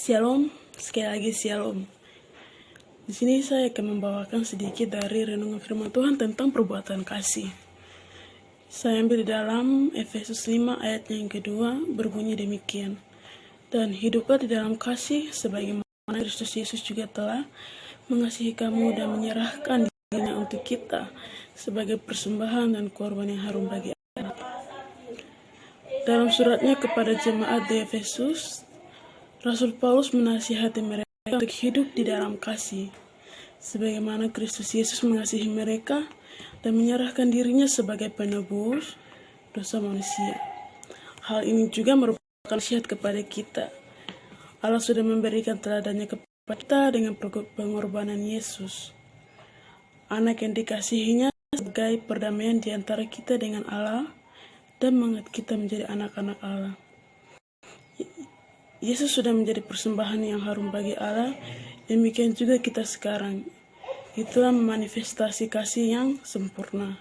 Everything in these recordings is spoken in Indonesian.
Shalom, sekali lagi shalom. Di sini saya akan membawakan sedikit dari renungan firman Tuhan tentang perbuatan kasih. Saya ambil di dalam Efesus 5 ayat yang kedua, berbunyi demikian. Dan hiduplah di dalam kasih sebagaimana Kristus Yesus juga telah mengasihi kamu dan menyerahkan dirinya untuk kita sebagai persembahan dan korban yang harum bagi Allah. Dalam suratnya kepada jemaat di Efesus, Rasul Paulus menasihati mereka untuk hidup di dalam kasih, sebagaimana Kristus Yesus mengasihi mereka dan menyerahkan dirinya sebagai penebus dosa manusia. Hal ini juga merupakan nasihat kepada kita. Allah sudah memberikan teladannya kepada kita dengan pengorbanan Yesus, anak yang dikasihinya sebagai perdamaian di antara kita dengan Allah dan mengangkat kita menjadi anak-anak Allah. Yesus sudah menjadi persembahan yang harum bagi Allah, demikian juga kita sekarang. Itulah manifestasi kasih yang sempurna.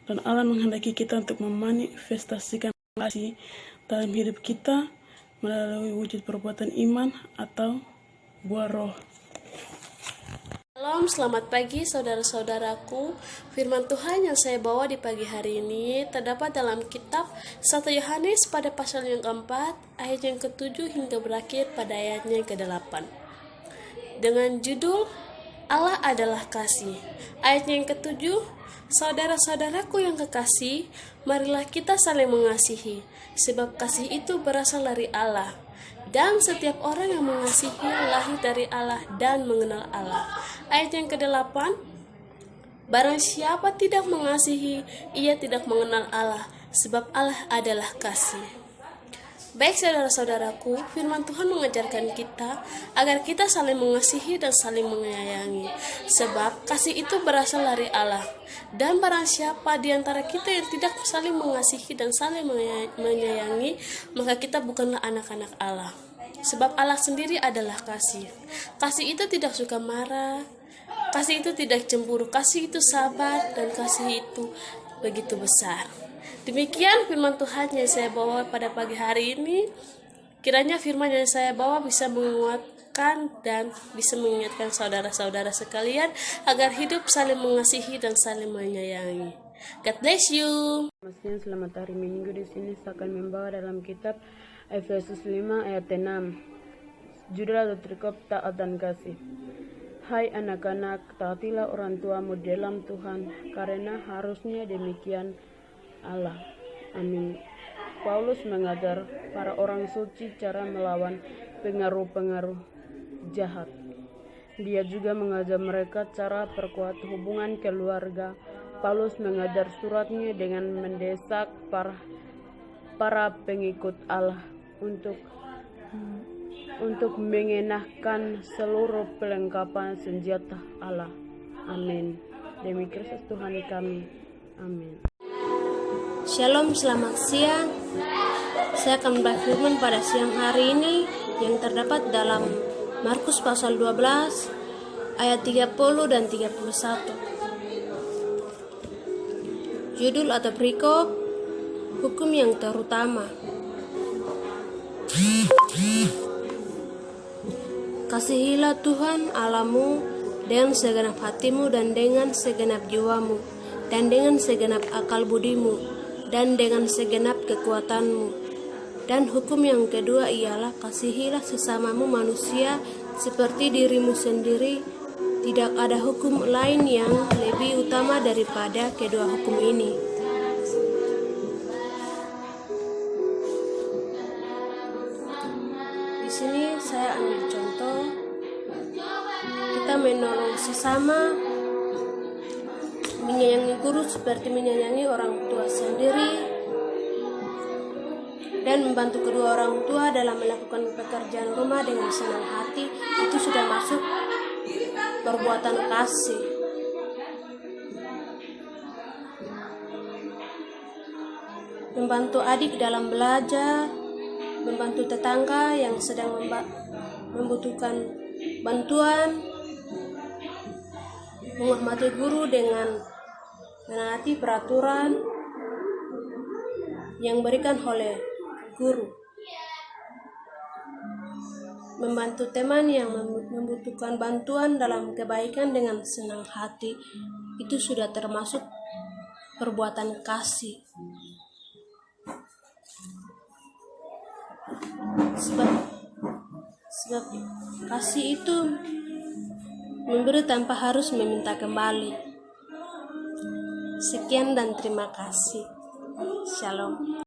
Dan Allah menghendaki kita untuk memanifestasikan kasih dalam hidup kita melalui wujud perbuatan iman atau buah roh. Shalom, selamat pagi saudara-saudaraku. Firman Tuhan yang saya bawa di pagi hari ini terdapat dalam kitab 1 Yohanes pada pasal yang keempat, ayat yang ke-7 hingga berakhir pada ayatnya yang ke-8. Dengan judul Allah adalah kasih. Ayatnya yang ke-7, saudara-saudaraku yang kekasih, marilah kita saling mengasihi, sebab kasih itu berasal dari Allah. Dan setiap orang yang mengasihi lahir dari Allah dan mengenal Allah. Ayat yang ke-8, barang siapa tidak mengasihi, ia tidak mengenal Allah, sebab Allah adalah kasih. Baik saudara-saudaraku, firman Tuhan mengajarkan kita agar kita saling mengasihi dan saling menyayangi, sebab kasih itu berasal dari Allah. Dan barang siapa di antara kita yang tidak saling mengasihi dan saling menyayangi, maka kita bukanlah anak-anak Allah. Sebab Allah sendiri adalah kasih. Kasih itu tidak suka marah, kasih itu tidak cemburu, kasih itu sabar, dan kasih itu begitu besar. Demikian firman Tuhan yang saya bawa pada pagi hari ini. Kiranya firman yang saya bawa bisa menguatkan dan bisa mengingatkan saudara-saudara sekalian agar hidup saling mengasihi dan saling menyayangi. God bless you. Selamat hari Minggu. Di sini saya akan membawa dalam kitab Efesus 5 ayat 6. Judul atau trikop taat dan kasih. Hai anak-anak, taatilah orang tuamu dalam Tuhan, karena harusnya demikian Allah. Amin. Paulus mengajar para orang suci cara melawan pengaruh-pengaruh jahat. Dia juga mengajar mereka cara perkuat hubungan keluarga. Paulus mengajar suratnya dengan mendesak para pengikut Allah untuk mengenakan seluruh perlengkapan senjata Allah. Amin. Demi Kristus Tuhan kami. Amin. Shalom, selamat siang. Saya akan berfirman pada siang hari ini yang terdapat dalam Markus pasal 12 ayat 30 dan 31. Judul atau perikop, hukum yang terutama. Kasihilah Tuhan Allahmu dengan segenap hatimu dan dengan segenap jiwamu dan dengan segenap akal budimu dan dengan segenap kekuatanmu. Dan hukum yang kedua ialah kasihilah sesamamu manusia seperti dirimu sendiri. Tidak ada hukum lain yang lebih utama daripada kedua hukum ini. Di sini saya ambil contoh, kita menolong sesama, menyayangi guru seperti menyayangi orang tua sendiri, dan membantu kedua orang tua dalam melakukan pekerjaan rumah dengan senang hati, itu sudah masuk perbuatan kasih. Membantu adik dalam belajar, membantu tetangga yang sedang membutuhkan bantuan, menghormati guru dengan menaati peraturan yang diberikan oleh guru. membantu teman yang membutuhkan bantuan dalam kebaikan dengan senang hati, itu sudah termasuk perbuatan kasih. Sebab kasih itu memberi tanpa harus meminta kembali. Sekian dan terima kasih. Shalom.